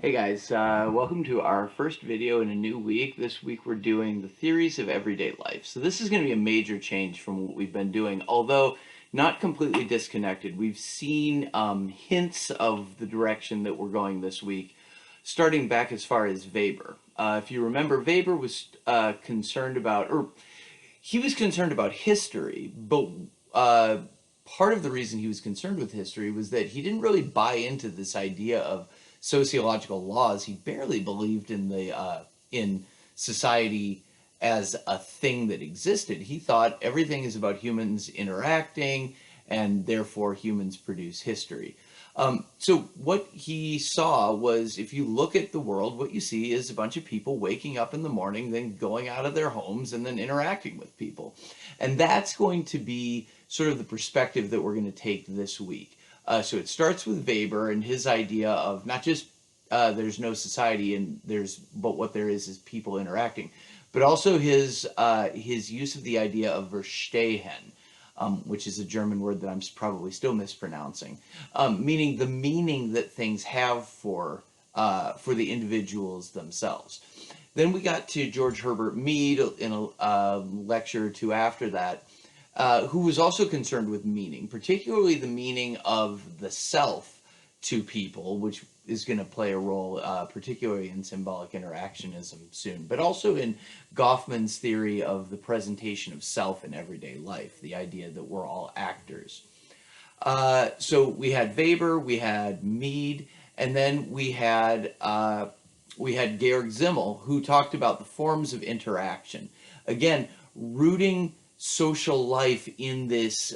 Hey guys, welcome to our first video in a new week. This week we're doing the theories of everyday life. So this is going to be a major change from what we've been doing, although not completely disconnected. We've seen hints of the direction that we're going this week, starting back as far as Weber. If you remember, Weber was concerned about, or he was concerned about history, but part of the reason he was concerned with history was that he didn't really buy into this idea of sociological laws. He barely believed in the in society as a thing that existed. He thought everything is about humans interacting, and therefore humans produce history. So what he saw was, if you look at the world, what you see is a bunch of people waking up in the morning, then going out of their homes, and then interacting with people. And that's going to be sort of the perspective that we're going to take this week. So it starts with Weber and his idea of not just there's no society and but what there is people interacting, but also his use of the idea of Verstehen, which is a German word that I'm probably still mispronouncing, meaning the meaning that things have for the individuals themselves. Then we got to George Herbert Mead in a lecture or two after that, who was also concerned with meaning, particularly the meaning of the self to people, which is going to play a role particularly in symbolic interactionism soon, but also in Goffman's theory of the presentation of self in everyday life, the idea that we're all actors. So we had Weber, we had Mead, and then we had Georg Simmel, who talked about the forms of interaction. Again, rooting social life in this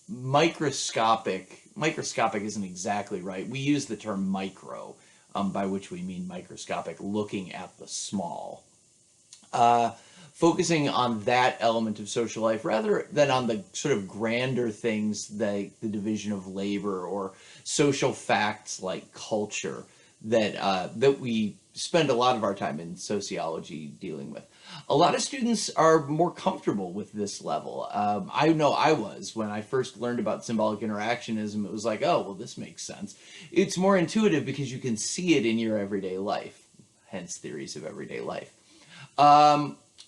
microscopic isn't exactly right. We use the term micro, by which we mean microscopic, looking at the small. Focusing on that element of social life rather than on the sort of grander things like the division of labor or social facts like culture that we spend a lot of our time in sociology dealing with. A lot of students are more comfortable with this level. I know I was when I first learned about symbolic interactionism. It was like, oh, well, this makes sense. It's more intuitive because you can see it in your everyday life, hence theories of everyday life.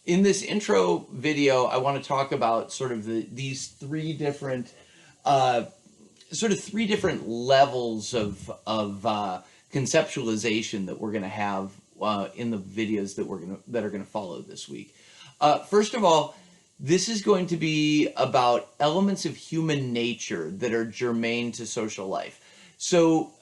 In this intro video, I want to talk about sort of these three different levels of conceptualization that we're going to have in the videos that are going to follow this week. First of all, this is going to be about elements of human nature that are germane to social life. So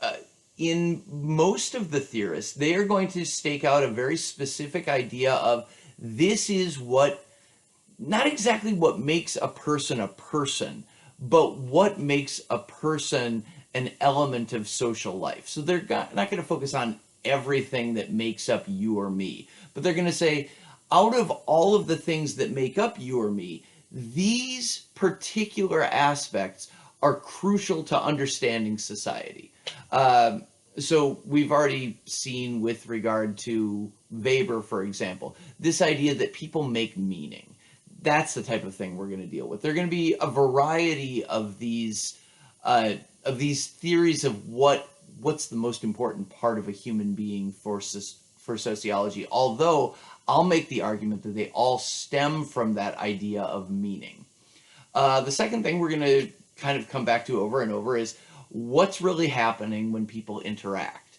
in most of the theorists, they are going to stake out a very specific idea of this is not exactly what makes a person, but what makes a person an element of social life. So they're not going to focus on everything that makes up you or me, but they're going to say, out of all of the things that make up you or me, these particular aspects are crucial to understanding society. So we've already seen with regard to Weber, for example, this idea that people make meaning. That's the type of thing we're going to deal with. There are going to be a variety of these theories of what's the most important part of a human being for sociology, although I'll make the argument that they all stem from that idea of meaning. The second thing we're going to kind of come back to over and over is what's really happening when people interact.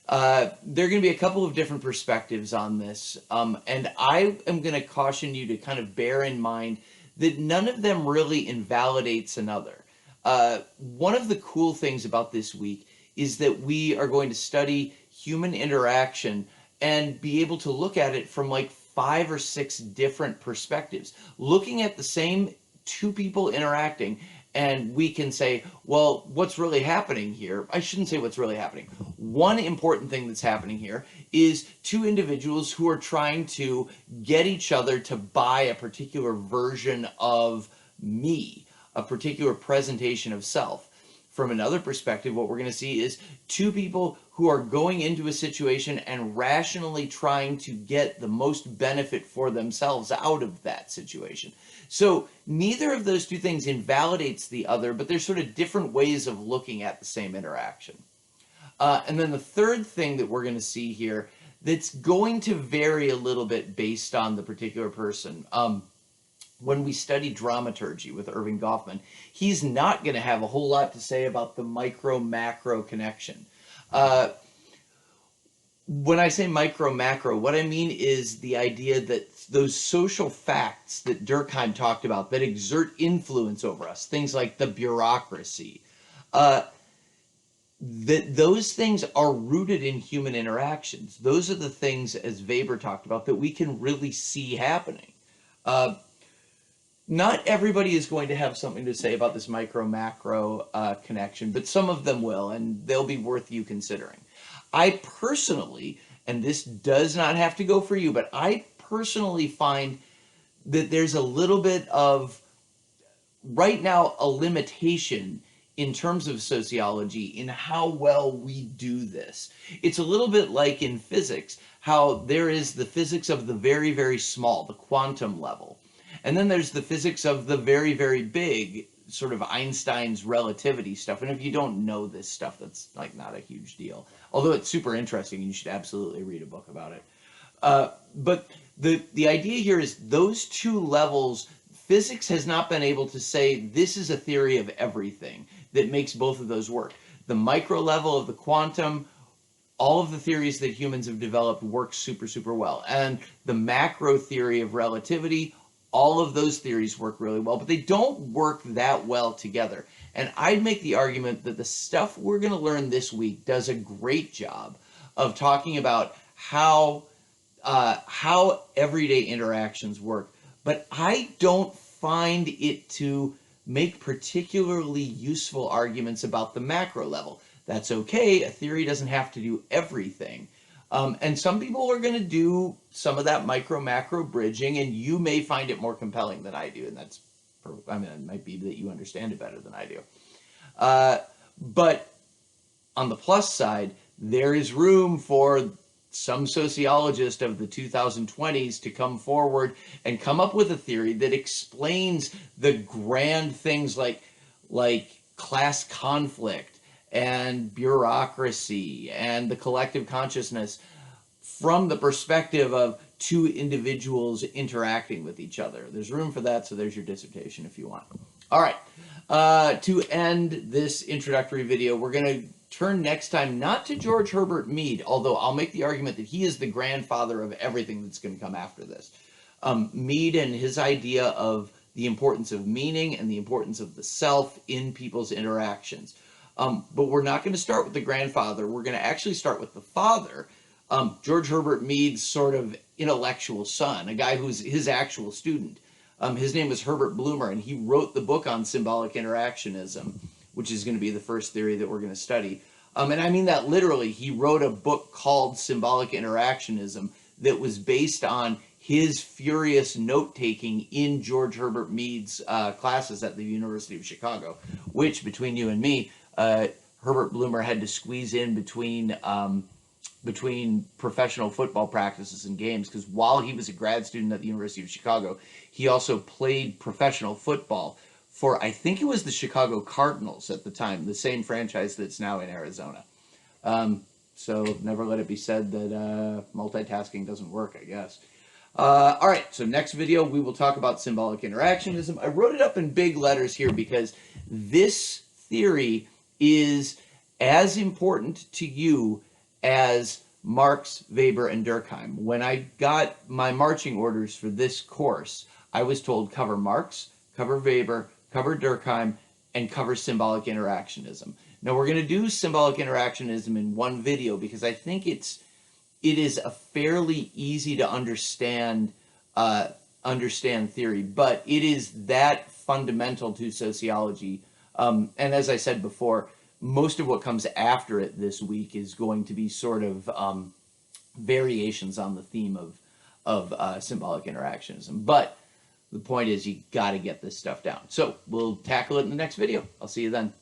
There are going to be a couple of different perspectives on this, and I am going to caution you to kind of bear in mind that none of them really invalidates another. One of the cool things about this week is that we are going to study human interaction and be able to look at it from like 5 or 6 different perspectives, looking at the same two people interacting. And we can say, well, what's really happening here? I shouldn't say what's really happening. One important thing that's happening here is two individuals who are trying to get each other to buy a particular version of me, a particular presentation of self. From another perspective, what we're going to see is two people who are going into a situation and rationally trying to get the most benefit for themselves out of that situation. So neither of those two things invalidates the other, but there's sort of different ways of looking at the same interaction. And then the third thing that we're going to see here that's going to vary a little bit based on the particular person. When we study dramaturgy with Irving Goffman, he's not going to have a whole lot to say about the micro-macro connection. When I say micro-macro, what I mean is the idea that those social facts that Durkheim talked about that exert influence over us, things like the bureaucracy, that those things are rooted in human interactions. Those are the things, as Weber talked about, that we can really see happening. Not everybody is going to have something to say about this micro-macro connection, but some of them will, and they'll be worth you considering. I personally, and this does not have to go for you, but I personally find that there's a little bit of, right now, a limitation in terms of sociology in how well we do this. It's a little bit like in physics, how there is the physics of the very, very small, the quantum level. And then there's the physics of the very, very big, sort of Einstein's relativity stuff. And if you don't know this stuff, that's like not a huge deal. Although it's super interesting, you should absolutely read a book about it. But the idea here is those two levels, physics has not been able to say this is a theory of everything that makes both of those work. The micro level of the quantum, all of the theories that humans have developed work super, super well. And the macro theory of relativity, all of those theories work really well, but they don't work that well together. And I'd make the argument that the stuff we're going to learn this week does a great job of talking about how everyday interactions work. But I don't find it to make particularly useful arguments about the macro level. That's okay. A theory doesn't have to do everything. And some people are going to do some of that micro-macro bridging, and you may find it more compelling than I do. And that's, I mean, it might be that you understand it better than I do. But on the plus side, there is room for some sociologist of the 2020s to come forward and come up with a theory that explains the grand things like class conflict and bureaucracy and the collective consciousness from the perspective of two individuals interacting with each other. There's room for that, so there's your dissertation if you want. All right, to end this introductory video, we're going to turn next time not to George Herbert Mead, although I'll make the argument that he is the grandfather of everything that's going to come after this. Mead and his idea of the importance of meaning and the importance of the self in people's interactions. But we're not going to start with the grandfather. We're going to actually start with the father, George Herbert Mead's sort of intellectual son, a guy who's his actual student. His name was Herbert Blumer, and he wrote the book on symbolic interactionism, which is going to be the first theory that we're going to study. And I mean that literally. He wrote a book called Symbolic Interactionism that was based on his furious note-taking in George Herbert Mead's classes at the University of Chicago, which, between you and me, Herbert Blumer had to squeeze in between professional football practices and games, because while he was a grad student at the University of Chicago, he also played professional football for, I think it was the Chicago Cardinals at the time, the same franchise that's now in Arizona. So never let it be said that multitasking doesn't work, I guess. All right, so next video we will talk about symbolic interactionism. I wrote it up in big letters here because this theory is as important to you as Marx, Weber, and Durkheim. When I got my marching orders for this course, I was told cover Marx, cover Weber, cover Durkheim, and cover symbolic interactionism. Now we're going to do symbolic interactionism in one video because I think it is a fairly easy to understand theory, but it is that fundamental to sociology. And as I said before, most of what comes after it this week is going to be sort of variations on the theme of symbolic interactionism. But the point is you got to get this stuff down. So we'll tackle it in the next video. I'll see you then.